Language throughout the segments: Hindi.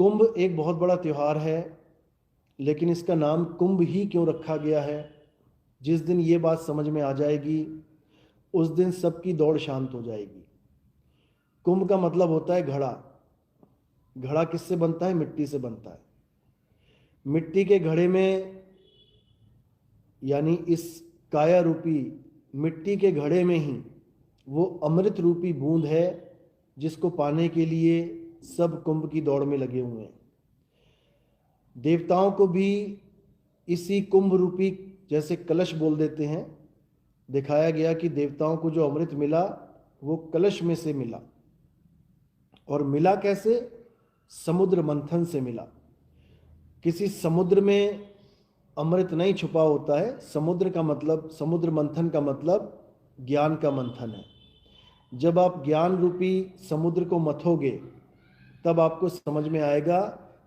कुंभ एक बहुत बड़ा त्यौहार है, लेकिन इसका नाम कुंभ ही क्यों रखा गया है? जिस दिन ये बात समझ में आ जाएगी उस दिन सबकी दौड़ शांत हो जाएगी। कुंभ का मतलब होता है घड़ा। घड़ा किससे बनता है? मिट्टी से बनता है। मिट्टी के घड़े में, यानी इस काया रूपी मिट्टी के घड़े में ही वो अमृत रूपी बूंद है जिसको पाने के लिए सब कुंभ की दौड़ में लगे हुए हैं। देवताओं को भी इसी कुंभ रूपी, जैसे कलश बोल देते हैं, दिखाया गया कि देवताओं को जो अमृत मिला वो कलश में से मिला। और मिला कैसे? समुद्र मंथन से मिला। किसी समुद्र में अमृत नहीं छुपा होता है। समुद्र का मतलब, समुद्र मंथन का मतलब ज्ञान का मंथन है। जब आप ज्ञान रूपी समुद्र को मथोगे तब आपको समझ में आएगा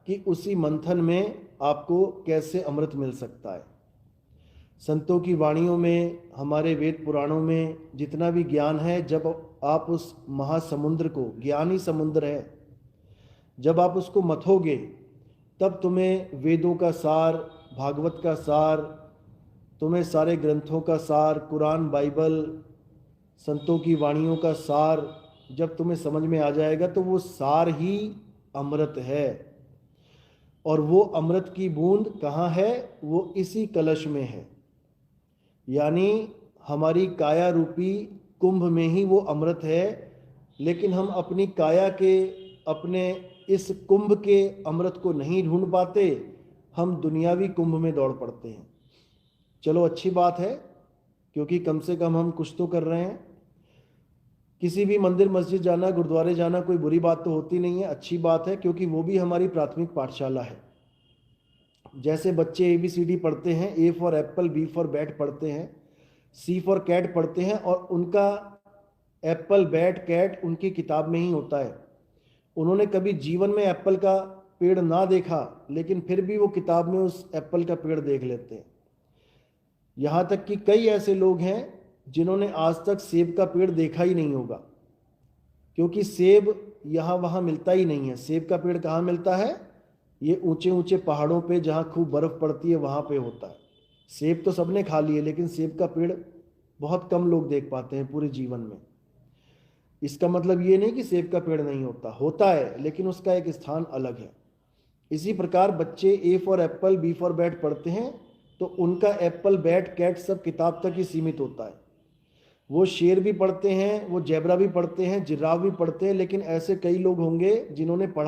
कि उसी मंथन में आपको कैसे अमृत मिल सकता है। संतों की वाणियों में, हमारे वेद पुराणों में जितना भी ज्ञान है, जब आप उस महासमुद्र को, ज्ञान ही समुद्र है, जब आप उसको मथोगे तब तुम्हें वेदों का सार, भागवत का सार, तुम्हें सारे ग्रंथों का सार, कुरान, बाइबल, संतों की वाणियों का सार जब तुम्हें समझ में आ जाएगा तो वो सार ही अमृत है। और वो अमृत की बूंद कहाँ है? वो इसी कलश में है। यानी हमारी काया रूपी कुंभ में ही वो अमृत है। लेकिन हम अपनी काया के, अपने इस कुंभ के अमृत को नहीं ढूंढ पाते, हम दुनियावी कुंभ में दौड़ पड़ते हैं। चलो अच्छी बात है, क्योंकि कम से कम हम कुछ तो कर रहे हैं। किसी भी मंदिर मस्जिद जाना, गुरुद्वारे जाना कोई बुरी बात तो होती नहीं है, अच्छी बात है, क्योंकि वो भी हमारी प्राथमिक पाठशाला है। जैसे बच्चे ABCD पढ़ते हैं, A for Apple, B for bat पढ़ते हैं, C फॉर कैट पढ़ते हैं, और उनका एप्पल, बैट, कैट उनकी किताब में ही होता है। उन्होंने कभी जीवन में एप्पल का पेड़ ना देखा, लेकिन फिर भी वो किताब में उस एप्पल का पेड़ देख लेते हैं। यहाँ तक कि कई ऐसे लोग हैं जिन्होंने आज तक सेब का पेड़ देखा ही नहीं होगा, क्योंकि सेब यहाँ वहाँ मिलता ही नहीं है। सेब का पेड़ कहाँ मिलता है? ये ऊंचे ऊंचे पहाड़ों पे जहाँ खूब बर्फ पड़ती है वहाँ पे होता है। सेब तो सबने खा लिए, लेकिन सेब का पेड़ बहुत कम लोग देख पाते हैं पूरे जीवन में। इसका मतलब ये नहीं कि सेब का पेड़ नहीं होता, होता है, लेकिन उसका एक स्थान अलग है। इसी प्रकार बच्चे A for Apple, B for bat पढ़ते हैं तो उनका एप्पल, बैट, कैट सब किताब तक ही सीमित होता है। वो शेर भी पढ़ते हैं, वो जेब्रा भी पढ़ते हैं, जिराफ भी पढ़ते हैं, लेकिन ऐसे कई लोग होंगे जिन्होंने पढ़ा